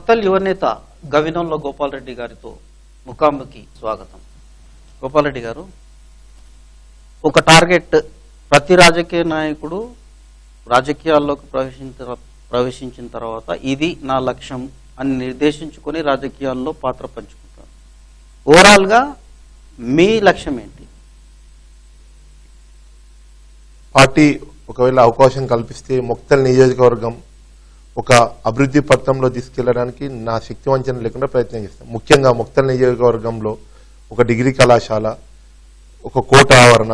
మక్తల్ యువనేత గవినంలో గోపాల్ రెడ్డి గారితో ముఖాముఖి స్వాగతం. గోపాల్ రెడ్డి గారు, ఒక టార్గెట్ ప్రతి రాజకీయ నాయకుడు రాజకీయాల్లోకి ప్రవేశించిన తర్వాత ఇది నా లక్ష్యం అని నిర్దేశించుకొని రాజకీయాల్లో పాత్ర పంచుకుంటారు. ఓవరాల్గా మీ లక్ష్యం ఏంటి? పార్టీ ఒకవేళ అవకాశం కల్పిస్తే మక్తల్ నియోజకవర్గం ఒక అభివృద్ధి పథంలో తీసుకెళ్లడానికి నా శక్తి వంచన లేకుండా ప్రయత్నం చేస్తాను. ముఖ్యంగా మక్తల్ నియోజకవర్గంలో ఒక డిగ్రీ కళాశాల, ఒక కోట ఆవరణ,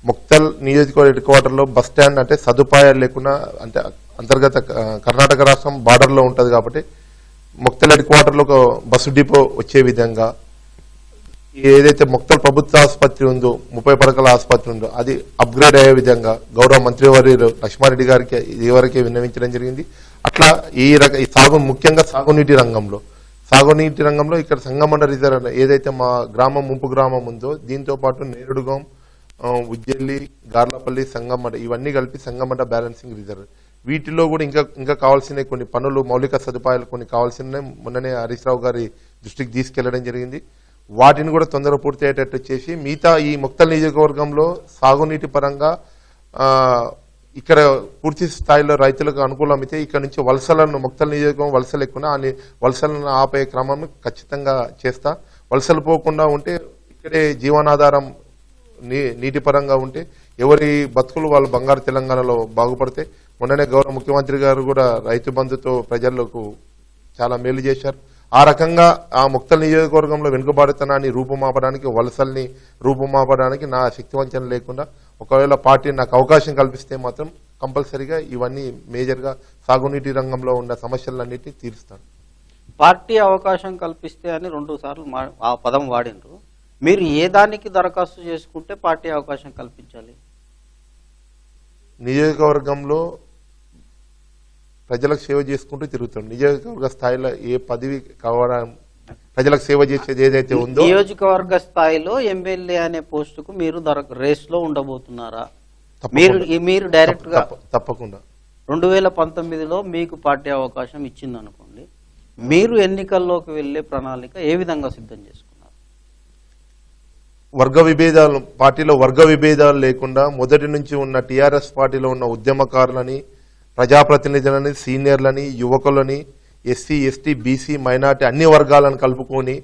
మక్తల్ నియోజకవర్గ హెడ్ క్వార్టర్లో బస్ స్టాండ్ అంటే సదుపాయాలు లేకుండా, అంటే అంతర్గత కర్ణాటక రాష్ట్రం బార్డర్లో ఉంటుంది కాబట్టి మక్తల్ హెడ్ క్వార్టర్లో ఒక బస్సు డిపో వచ్చే విధంగా, ఏదైతే మక్తల్ ప్రభుత్వ ఆసుపత్రి ఉందో 30 పడకల ఆసుపత్రి ఉందో అది అప్గ్రేడ్ అయ్యే విధంగా గౌరవ మంత్రివర్యులు లక్ష్మారెడ్డి గారికి ఇదివరకే విన్నవించడం జరిగింది. అట్లా ముఖ్యంగా సాగునీటి రంగంలో ఇక్కడ సంగమండ రిజర్వ్ ఏదైతే మా గ్రామం ముంపు గ్రామం ఉందో దీంతో పాటు నేరుడుగం, ఉజ్జల్లి, గార్లపల్లి, సంగమండ ఇవన్నీ కలిపి సంగమండ బ్యాలెన్సింగ్ రిజర్వ్. వీటిలో కూడా ఇంకా కావాల్సిన కొన్ని పనులు, మౌలిక సదుపాయాలు కొన్ని కావాల్సిన మొన్ననే హరీష్ రావు గారి దృష్టికి తీసుకెళ్లడం జరిగింది. వాటిని కూడా తొందరగా పూర్తి అయ్యేటట్టు చేసి మిగతా ఈ మక్తల్ నియోజకవర్గంలో సాగునీటి పరంగా ఇక్కడ పూర్తి స్థాయిలో రైతులకు అనుకూలమైతే ఇక్కడ నుంచి వలసలను, మక్తల్ నియోజకవర్గం వలసలు ఎక్కువ వలసలను ఆపే క్రమం ఖచ్చితంగా చేస్తా. వలసలు పోకుండా ఉంటే ఇక్కడే జీవనాధారం నీటి పరంగా ఉంటే ఎవరి బతుకులు వాళ్ళు బంగారు తెలంగాణలో బాగుపడితే, మొన్ననే గౌరవ ముఖ్యమంత్రి గారు కూడా రైతు బంధుతో ప్రజలకు చాలా మేలు చేశారు. ఆ రకంగా ఆ మక్తల్ నియోజకవర్గంలో వెనుకబాటుతనాన్ని రూపుమాపడానికి, వలసల్ని రూపుమాపడానికి నా శక్తి వంచన లేకుండా ఒకవేళ పార్టీ నాకు అవకాశం కల్పిస్తే మాత్రం కంపల్సరీగా ఇవన్నీ మేజర్గా సాగునీటి రంగంలో ఉన్న సమస్యలన్నిటినీ తీరుస్తాను. పార్టీ అవకాశం కల్పిస్తే అని 2 సార్లు ఆ పదం వాడినరు. మీరు ఏ దానికి దరఖాస్తు చేసుకుంటే పార్టీ అవకాశం కల్పించాలి? నియోజకవర్గంలో ప్రజలకు సేవ చేసుకుంటూ తిరుగుతాం. నియోజకవర్గ స్థాయిలో ఏ పదవి కావడం, ప్రజలకు సేవ చేసేది ఏదైతే ఉందో, నియోజకవర్గ స్థాయిలో ఎమ్మెల్యే అనే పోస్టుకు మీరు రేస్ లో ఉండబోతున్నారా? మీరు డైరెక్ట్ గా? తప్పకుండా. 2019లో మీకు పార్టీ అవకాశం ఇచ్చింది అనుకోండి, మీరు ఎన్నికల్లోకి వెళ్లే ప్రణాళిక ఏ విధంగా సిద్ధం చేసుకున్నారు? పార్టీలో వర్గ విభేదాలు లేకుండా మొదటి నుంచి ఉన్న టీఆర్ఎస్ పార్టీలో ఉన్న ఉద్యమకారులని, ప్రజాప్రతినిధులని, సీనియర్లని, యువకులని, ఎస్సీ, ఎస్టీ, బీసీ, మైనార్టీ అన్ని వర్గాలను కలుపుకొని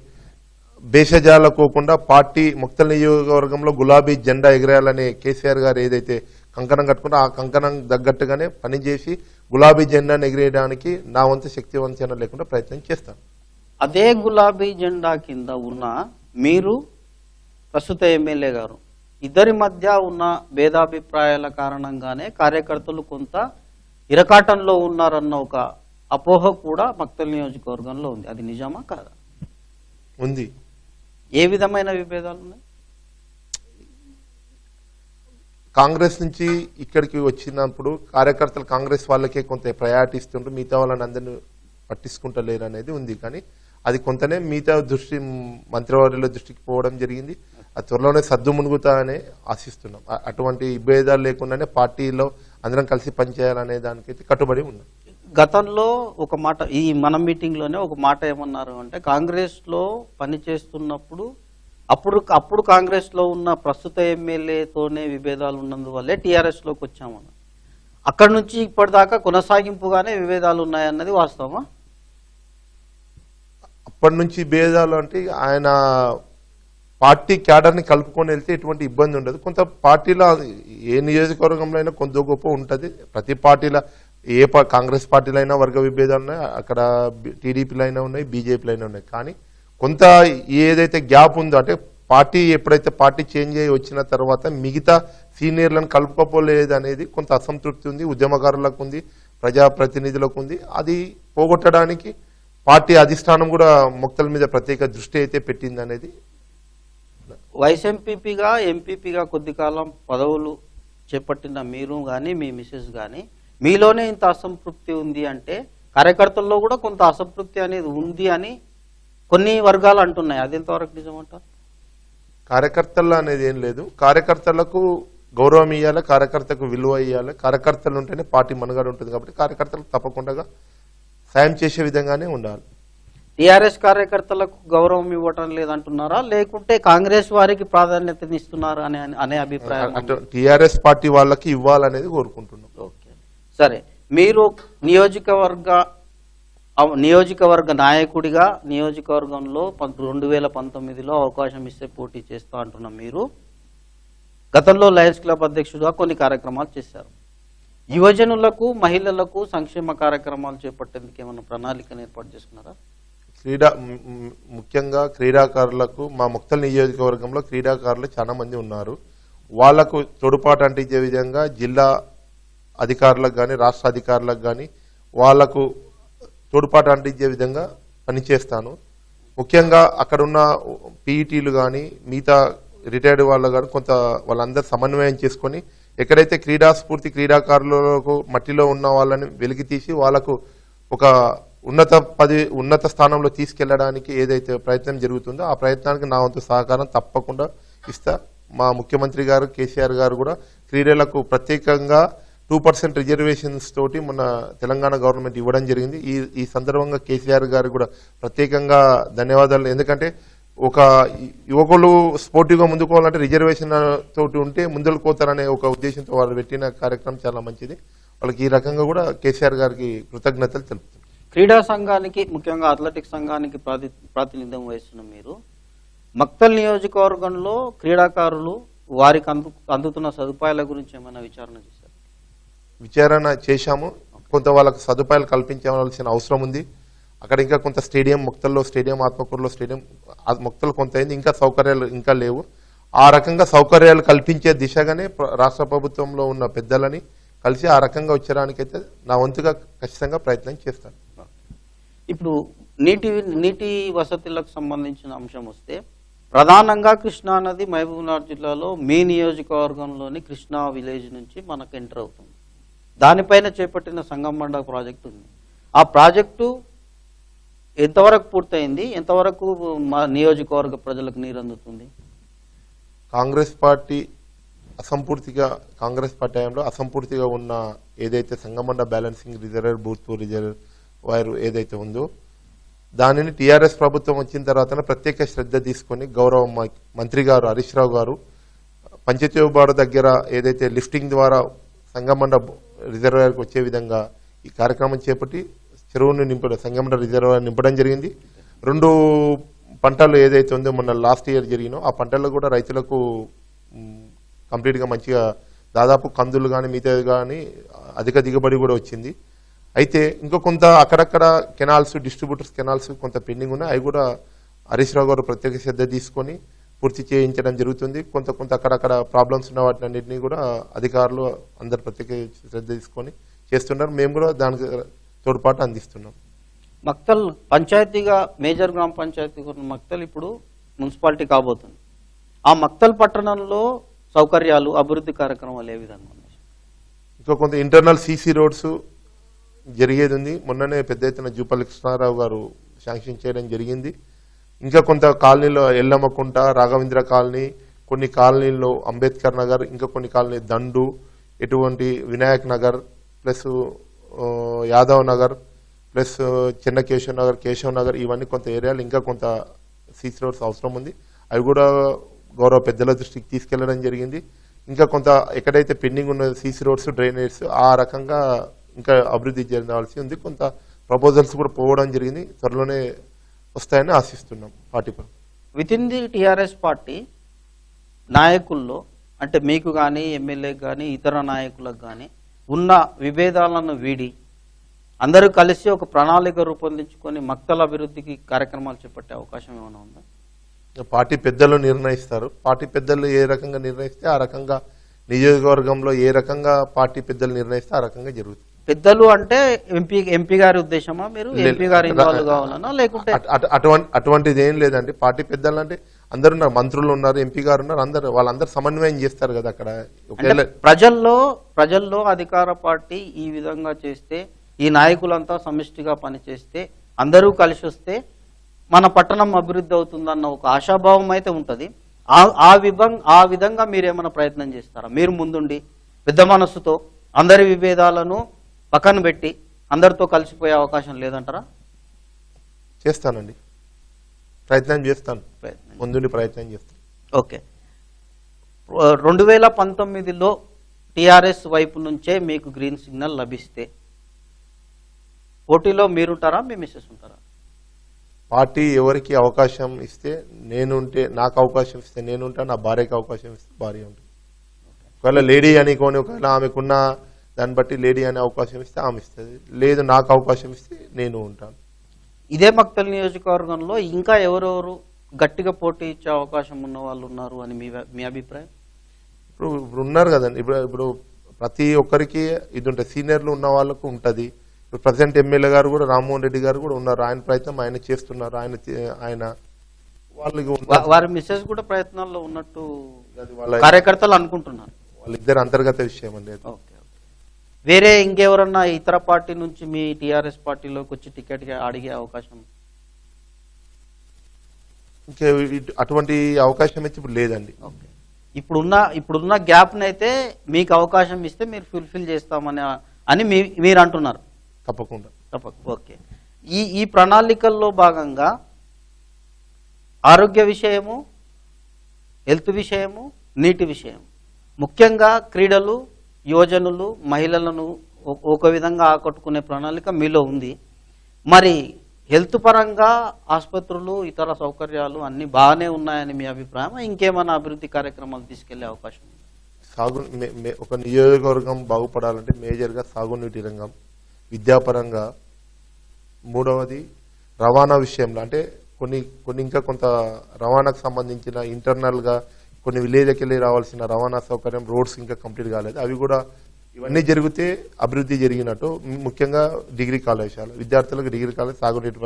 భేషజాలకోకుండా పార్టీ మక్తల్ నియోజకవర్గంలో గులాబీ జెండా ఎగరేయాలని కేసీఆర్ గారు ఏదైతే కంకణం కట్టుకుంటో ఆ కంకణం తగ్గట్టుగానే పనిచేసి గులాబీ జెండాను ఎగిరేయడానికి నా వంతు శక్తి వంచన లేకుండా ప్రయత్నం చేస్తాను. అదే గులాబీ జెండా కింద ఉన్న మీరు, ప్రస్తుత ఎమ్మెల్యే గారు, ఇద్దరి మధ్య ఉన్న భేదాభిప్రాయాల కారణంగానే కార్యకర్తలు కొంత ఇరకాటంలో ఉన్నారన్న ఒక అపోహ కూడా మక్తల్ నియోజకవర్గంలో ఉంది. అది నిజమా కాదా? ఉంది. ఏ విధమైన విభేదాలు ఉన్నాయి? కాంగ్రెస్ నుంచి ఇక్కడికి వచ్చినప్పుడు కార్యకర్తలు కాంగ్రెస్ వాళ్ళకే కొంత ప్రయారిటీ ఇస్తుంటారు, మిగతా వాళ్ళని అందరినీ పట్టించుకుంటలేరు అనేది ఉంది. కానీ అది కొంతనే మిగతా మంత్రివర్యుల దృష్టికి పోవడం జరిగింది. అది త్వరలోనే సద్దు మునుగుతా అని ఆశిస్తున్నాం. అటువంటి విభేదాలు లేకుండానే పార్టీలో అందరం కలిసి పనిచేయాలనే దానికైతే కట్టుబడి ఉన్నాం. గతంలో ఒక మాట, ఈ మన మీటింగ్ లోనే ఒక మాట ఏమన్నారు అంటే, కాంగ్రెస్ లో పనిచేస్తున్నప్పుడు అప్పుడు కాంగ్రెస్ లో ఉన్న ప్రస్తుత ఎమ్మెల్యేతోనే విభేదాలు ఉన్నందువల్లే టీఆర్ఎస్ లోకి వచ్చామన్నారు. అక్కడి నుంచి ఇప్పటిదాకా కొనసాగింపుగానే విభేదాలు ఉన్నాయన్నది వాస్తవమా? అప్పటి నుంచి భేదాలు అంటే ఆయన పార్టీ క్యాడర్ని కలుపుకొని వెళ్తే ఎటువంటి ఇబ్బంది ఉండదు. కొంత పార్టీలో ఏ నియోజకవర్గంలో అయినా కొంత గొప్ప ఉంటుంది. ప్రతి పార్టీలో కాంగ్రెస్ పార్టీలో అయినా వర్గ విభేదాలు ఉన్నాయి, అక్కడ టీడీపీలో అయినా ఉన్నాయి, బీజేపీలో అయినా ఉన్నాయి. కానీ కొంత ఏదైతే గ్యాప్ ఉందో, అంటే పార్టీ ఎప్పుడైతే పార్టీ చేంజ్ అయ్యి వచ్చిన తర్వాత మిగతా సీనియర్లను కలుపుకోలేదు అనేది కొంత అసంతృప్తి ఉంది, ఉద్యమకారులకు ఉంది, ప్రజాప్రతినిధులకు ఉంది. అది పోగొట్టడానికి పార్టీ అధిష్టానం కూడా మక్తల్ మీద ప్రత్యేక దృష్టి అయితే పెట్టింది అనేది. వైస్ ఎంపీపీగా కొద్ది కాలం పదవులు చేపట్టిన మీరు కానీ మీ మిసెస్ కానీ మీలోనే ఇంత అసంతృప్తి ఉంది అంటే కార్యకర్తల్లో కూడా కొంత అసంతృప్తి అనేది ఉంది అని కొన్ని వర్గాలు అంటున్నాయి. అది ఎంతవరకు నిజమంటారు? కార్యకర్తల్లో అనేది ఏం లేదు. కార్యకర్తలకు గౌరవం ఇవ్వాలి, కార్యకర్తకు విలువ ఇవ్వాలి. కార్యకర్తలు ఉంటేనే పార్టీ మనుగడ ఉంటుంది కాబట్టి కార్యకర్తలకు తప్పకుండా సాయం చేసే విధంగానే ఉండాలి. టిఆర్ఎస్ కార్యకర్తలకు గౌరవం ఇవ్వటం లేదంటున్నారా, లేకుంటే కాంగ్రెస్ వారికి ప్రాధాన్యతనిస్తున్నారు అనే అభిప్రాయం? టిఆర్ఎస్ పార్టీ వాళ్ళకి ఇవ్వాలనేది కోరుకుంటున్నాం. ఓకే, సరే. మీరు నియోజకవర్గ నాయకుడిగా నియోజకవర్గంలో 2019లో అవకాశం ఇస్తే పోటీ చేస్తా అంటున్నాం. మీరు గతంలో లయన్స్ క్లబ్ అధ్యక్షుడిగా కొన్ని కార్యక్రమాలు చేశారు. యువజనులకు, మహిళలకు సంక్షేమ కార్యక్రమాలు చేపట్టేందుకు ఏమైనా ప్రణాళికను ఏర్పాటు చేసుకున్నారా? ముఖ్యంగా క్రీడాకారులకు మా ముక్తల్ నియోజకవర్గంలో క్రీడాకారులు చాలా మంది ఉన్నారు. వాళ్లకు తోడ్పాటు అంటించే విధంగా జిల్లా అధికారులకు కానీ రాష్ట్ర అధికారులకు కానీ వాళ్లకు తోడ్పాటు అంటించే విధంగా పనిచేస్తాను. ముఖ్యంగా అక్కడున్న పీఈటీలు కానీ మిగతా రిటైర్డ్ వాళ్ళు కానీ కొంత వాళ్ళందరూ సమన్వయం చేసుకొని ఎక్కడైతే క్రీడాస్ఫూర్తి క్రీడాకారులకు మట్టిలో ఉన్న వాళ్ళని వెలికి తీసి వాళ్ళకు ఒక ఉన్నత స్థానంలో తీసుకెళ్లడానికి ఏదైతే ప్రయత్నం జరుగుతుందో ఆ ప్రయత్నానికి నా వంతు సహకారం తప్పకుండా ఇస్తా. మా ముఖ్యమంత్రి గారు కేసీఆర్ గారు కూడా క్రీడలకు ప్రత్యేకంగా 2% రిజర్వేషన్స్ తోటి మొన్న తెలంగాణ గవర్నమెంట్ ఇవ్వడం జరిగింది. ఈ సందర్భంగా కేసీఆర్ గారు కూడా ప్రత్యేకంగా ధన్యవాదాలు. ఎందుకంటే ఒక యువకులు స్పోర్టివ్గా ముందుకోవాలంటే రిజర్వేషన్ తోటి ఉంటే ముందుకు పోతారనే ఒక ఉద్దేశంతో వారు పెట్టిన కార్యక్రమం చాలా మంచిది. వాళ్ళకి ఈ రకంగా కూడా కేసీఆర్ గారికి కృతజ్ఞతలు తెలుపుతున్నారు. క్రీడా సంఘానికి, ముఖ్యంగా అథ్లెటిక్స్ సంఘానికి ప్రాతినిధ్యం వహిస్తున్న మీరు మక్తల్ నియోజకవర్గంలో క్రీడాకారులు వారికి అందుతున్న సదుపాయాల గురించి ఏమైనా విచారణ చేశారు? విచారణ చేశాము. కొంత వాళ్ళకు సదుపాయాలు కల్పించవలసిన అవసరం ఉంది. అక్కడ ఇంకా కొంత స్టేడియం ముక్తల్లో స్టేడియం, ఆత్మకూరులో స్టేడియం, ముక్తలు కొంత అయింది, ఇంకా సౌకర్యాలు ఇంకా లేవు. ఆ రకంగా సౌకర్యాలు కల్పించే దిశగానే రాష్ట్ర ప్రభుత్వంలో ఉన్న పెద్దలని కలిసి ఆ రకంగా వచ్చేదానికైతే నా వంతుగా ఖచ్చితంగా ప్రయత్నం చేస్తాను. ఇప్పుడు నీటి వసతులకు సంబంధించిన అంశం వస్తే ప్రధానంగా కృష్ణా నది మహబూబ్నగర్ జిల్లాలో మీ నియోజకవర్గంలోని కృష్ణా విలేజ్ నుంచి మనకు ఎంటర్ అవుతుంది. దానిపైన చేపట్టిన సంగమండ ప్రాజెక్టు ఉంది. ఆ ప్రాజెక్టు ఎంతవరకు పూర్తయింది? ఎంతవరకు మా నియోజకవర్గ ప్రజలకు నీరు అందుతుంది? కాంగ్రెస్ పార్టీ హయాంలో అసంపూర్తిగా ఉన్న ఏదైతే సంగమండ బ్యాలెన్సింగ్ రిజర్వర్, బూర్తు రిజర్వాయర్ ఏదైతే ఉందో దానిని టీఆర్ఎస్ ప్రభుత్వం వచ్చిన తర్వాత ప్రత్యేక శ్రద్ధ తీసుకొని గౌరవ మంత్రి గారు హరీష్ రావు గారు పంచాయతీ బోర్డు దగ్గర ఏదైతే లిఫ్టింగ్ ద్వారా సంగమండ రిజర్వాయర్కి వచ్చే విధంగా ఈ కార్యక్రమం చేపట్టి చెరువును సంగమండ రిజర్వాయర్ నింపడం జరిగింది. 2 పంటలు ఏదైతే ఉందో మొన్న లాస్ట్ ఇయర్ జరిగినో ఆ పంటల్లో కూడా రైతులకు కంప్లీట్గా మంచిగా దాదాపు కందులు కానీ మిగతాది కానీ అధిక దిగుబడి కూడా వచ్చింది. అయితే ఇంకో కొంత అక్కడక్కడ కెనాల్స్, డిస్ట్రిబ్యూటర్స్ కెనాల్స్ కొంత పెండింగ్ ఉన్నాయి. అవి కూడా హరీష్ రావు గారు ప్రత్యేక శ్రద్ధ తీసుకొని పూర్తి చేయించడం జరుగుతుంది. కొంత అక్కడక్కడ ప్రాబ్లమ్స్ ఉన్న వాటిని అన్నింటినీ కూడా అధికారులు అందరు ప్రత్యేక శ్రద్ధ తీసుకొని చేస్తున్నారు. మేము కూడా దానికి తోడ్పాటు అందిస్తున్నాం. మక్తల్ పంచాయతీగా, మేజర్ గ్రామ పంచాయతీ మక్తల్ ఇప్పుడు మున్సిపాలిటీ కాబోతుంది. ఆ మక్తల్ పట్టణంలో సౌకర్యాలు, అభివృద్ధి కార్యక్రమాలు ఏ విధంగా ఉన్నాయి? ఇంకా కొంత ఇంటర్నల్ సీసీ రోడ్స్ జరిగేది ఉంది. మొన్ననే పెద్ద ఎత్తున జూపల్లి కృష్ణారావు గారు శాంక్షన్ చేయడం జరిగింది. ఇంకా కొంత కాలనీలో ఎల్లమ్మకుంట, రాఘవేంద్ర కాలనీ, కొన్ని కాలనీల్లో అంబేద్కర్ నగర్, ఇంకా కొన్ని కాలనీ దండు, ఎటువంటి వినాయక్ నగర్ ప్లస్ యాదవ్ నగర్ ప్లస్ చిన్న కేశవ్ నగర్ ఇవన్నీ కొంత ఏరియాలు ఇంకా కొంత సీసీ రోడ్స్ అవసరం ఉంది. అవి కూడా గౌరవ పెద్దల దృష్టికి తీసుకెళ్లడం జరిగింది. ఇంకా కొంత ఎక్కడైతే పెండింగ్ ఉన్న సీసీ రోడ్స్, డ్రైనేజ్ ఆ రకంగా ఇంకా అభివృద్ధి చెందాల్సి ఉంది. కొంత ప్రపోజల్స్ కూడా పోవడం జరిగింది. త్వరలోనే వస్తాయని ఆశిస్తున్నాం. Party with in the TRS party నాయకుల్లో, అంటే మీకు కానీ ఎమ్మెల్యే కానీ ఇతర నాయకులకు కానీ ఉన్న విభేదాలను వీడి అందరూ కలిసి ఒక ప్రణాళిక రూపొందించుకొని మక్తల అభివృద్ధికి కార్యక్రమాలు చేపట్టే అవకాశం ఏమైనా ఉందా? పార్టీ పెద్దలు నిర్ణయిస్తారు. పార్టీ పెద్దలు ఏ రకంగా నిర్ణయిస్తే ఆ రకంగా, నియోజకవర్గంలో ఏ రకంగా పార్టీ పెద్దలు నిర్ణయిస్తే ఆ రకంగా జరుగుతుంది. పెద్దలు అంటే ఎంపీ గారి ఉద్దేశమా? మీరు ఎంపీ గారి ఇన్వాల్వ్ కావాలన్నా లేకుంటే? అటువంటిది ఏం లేదండి. పార్టీ పెద్దలు అంటే అందరు ఉన్నారు, మంత్రులు ఉన్నారు, ఎంపీ గారు ఉన్నారు, వాళ్ళందరూ సమన్వయం చేస్తారు కదా. అక్కడ ప్రజల్లో అధికార పార్టీ ఈ విధంగా చేస్తే, ఈ నాయకులంతా సమిష్టిగా పనిచేస్తే, అందరూ కలిసి వస్తే మన పట్టణం అభివృద్ధి అవుతుందన్న ఒక ఆశాభావం అయితే ఉంటుంది. ఆ విధంగా మీరేమైనా ప్రయత్నం చేస్తారా? మీరు ముందుండి పెద్ద మనస్సుతో అందరి విభేదాలను పక్కన పెట్టి అందరితో కలిసిపోయే అవకాశం లేదంటారా? చేస్తానండి, ప్రయత్నం చేస్తాను, ప్రయత్నం. ముందుండి ప్రయత్నం చేస్తాను. ఓకే, 2019లో టిఆర్ఎస్ వైపు నుంచే మీకు గ్రీన్ సిగ్నల్ లభిస్తే పోటీలో మీరుంటారా, మీ మిస్సెస్ ఉంటారా? పార్టీ ఎవరికి అవకాశం ఇస్తే నేనుంటే, నాకు అవకాశం ఇస్తే నేనుంటా, నా భార్యకి అవకాశం ఇస్తే భార్య ఉంటుంది. ఒకవేళ లేడీ అనుకోని, ఒకవేళ ఆమెకున్న దాన్ని బట్టి లేడీ అనే అవకాశం ఇస్తే ఆమె ఇస్తుంది, లేదు నాకు అవకాశం ఇస్తే నేను ఉంటాను. ఇదే మక్తల్ నియోజకవర్గంలో ఇంకా ఎవరెవరు గట్టిగా పోటీ ఇచ్చే అవకాశం ఉన్న వాళ్ళు ఉన్నారు అని మీ అభిప్రాయం? ఇప్పుడు ఉన్నారు కదండి, ఇప్పుడు ప్రతి ఒక్కరికి ఇది ఉంటుంది, సీనియర్లు ఉన్న వాళ్ళకు ఉంటుంది. ఇప్పుడు ప్రజెంట్ ఎమ్మెల్యే గారు కూడా రామ్మోహన్ రెడ్డి గారు కూడా ఉన్నారు, ఆయన ప్రయత్నం ఆయన చేస్తున్నారు. ఆయన వాళ్ళకి వారి మిస్సెస్ కూడా ప్రయత్నాల్లో ఉన్నట్టు వాళ్ళ కార్యకర్తలు అనుకుంటున్నారు. వాళ్ళిద్దరు అంతర్గత విషయం అండి. ఓకే, వేరే ఇంకెవరన్నా ఇతర పార్టీ నుంచి మీ టిఆర్ఎస్ పార్టీలోకి వచ్చి టికెట్ అడిగే అవకాశం? ఇంకా అటువంటి అవకాశం అయితే ఇప్పుడు లేదండి. ఓకే, ఇప్పుడున్న గ్యాప్ నైతే మీకు అవకాశం ఇస్తే మీరు ఫుల్ఫిల్ చేస్తామని అని మీరు అంటున్నారు. తప్పకుండా. ఓకే, ఈ ప్రణాళికల్లో భాగంగా ఆరోగ్య విషయము, హెల్త్ విషయము, నీటి విషయం, ముఖ్యంగా క్రీడలు, యువజనులు, మహిళలను ఒక విధంగా ఆకట్టుకునే ప్రణాళిక మీలో ఉంది. మరి హెల్త్ పరంగా ఆసుపత్రులు, ఇతర సౌకర్యాలు అన్ని బాగానే ఉన్నాయని మీ అభిప్రాయం? ఇంకేమైనా అభివృద్ధి కార్యక్రమాలు తీసుకెళ్లే అవకాశం ఉంది? ఒక నియోజకవర్గం బాగుపడాలంటే మేజర్గా సాగునీటి రంగం, విద్యాపరంగా, మూడవది రవాణా విషయంలో, అంటే కొన్ని ఇంకా కొంత రవాణాకు సంబంధించిన ఇంటర్నల్గా కొన్ని విలేజ్కి వెళ్ళి రావాల్సిన రవాణా సౌకర్యం, రోడ్స్ ఇంకా కంప్లీట్ కాలేదు. అవి కూడా ఇవన్నీ జరిగితే అభివృద్ధి జరిగినట్టు. ముఖ్యంగా డిగ్రీ కళాశాల విద్యార్థులకు డిగ్రీ కాలేజ్, సాగునీటి,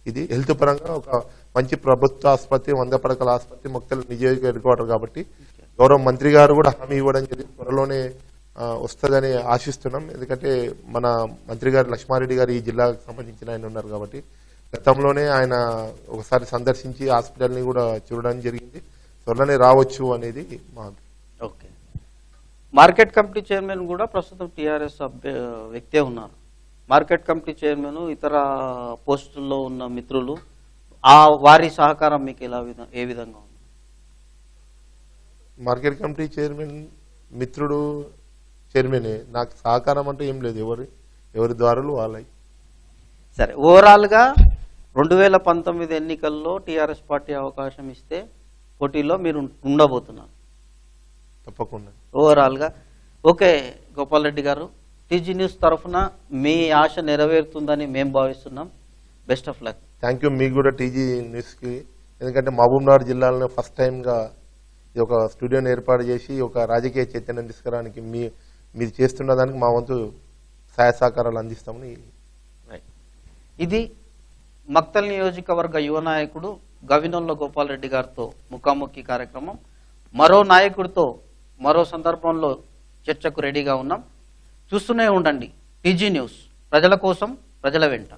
ఇది హెల్త్ పరంగా ఒక మంచి ప్రభుత్వ ఆసుపత్రి, 100 పడకల ఆసుపత్రి మొక్కలు నియోజక హెడ్ క్వార్టర్ కాబట్టి గౌరవ మంత్రి గారు కూడా హామీ ఇవ్వడం జరిగింది, త్వరలోనే వస్తుందని ఆశిస్తున్నాం. ఎందుకంటే మన మంత్రి గారు లక్ష్మారెడ్డి గారు ఈ జిల్లాకు సంబంధించిన ఆయన ఉన్నారు కాబట్టి గతంలోనే ఆయన ఒకసారి సందర్శించి హాస్పిటల్ని కూడా చూడడం జరిగింది. త్వరలోనే రావచ్చు అనేది మా. ఓకే, మార్కెట్ కమిటీ చైర్మన్ కూడా ప్రస్తుతం టిఆర్ఎస్ వ్యక్తే ఉన్నారు. మార్కెట్ కమిటీ చైర్మన్, ఇతర పోస్టుల్లో ఉన్న మిత్రులు, వారి సహకారం మీకు ఏ విధంగా ఉంది? మార్కెట్ కమిటీ చైర్మన్ మిత్రుడు చైర్మనే, నాకు సహకారం అంటే ఏం లేదు, ఎవరి ద్వారాలు వాళ్ళవి. సరే, ఓవరాల్గా 2019 ఎన్నికల్లో టిఆర్ఎస్ పార్టీ అవకాశం ఇస్తే పోటీలో మీరు ఉండబోతున్నారు తప్పకుండా. ఓవరాల్గా. ఓకే గోపాల్ రెడ్డి గారు, టీజీ న్యూస్ తరఫున మీ ఆశ నెరవేరుతుందని మేము భావిస్తున్నాం. Best of luck. Thank you మీకు కూడా టీజీ న్యూస్కి. ఎందుకంటే మహబూబ్నగర్ జిల్లాలో ఫస్ట్ టైంగా ఇది ఒక స్టూడియోని ఏర్పాటు చేసి ఒక రాజకీయ చైతన్యం తీసుకురావడానికి మీరు చేస్తున్న దానికి మా వంతు సహాయ సహకారాలు అందిస్తామని. ఇది మక్తల్ నియోజకవర్గ యువ నాయకుడు గవినొల్ల గోపాల్ రెడ్డి గారితో ముఖాముఖి కార్యక్రమం. మరో నాయకుడితో మరో సందర్భంలో చర్చకు రెడీగా ఉన్నాం. చూస్తూనే ఉండండి టీజీ న్యూస్, ప్రజల కోసం, ప్రజల వెంట.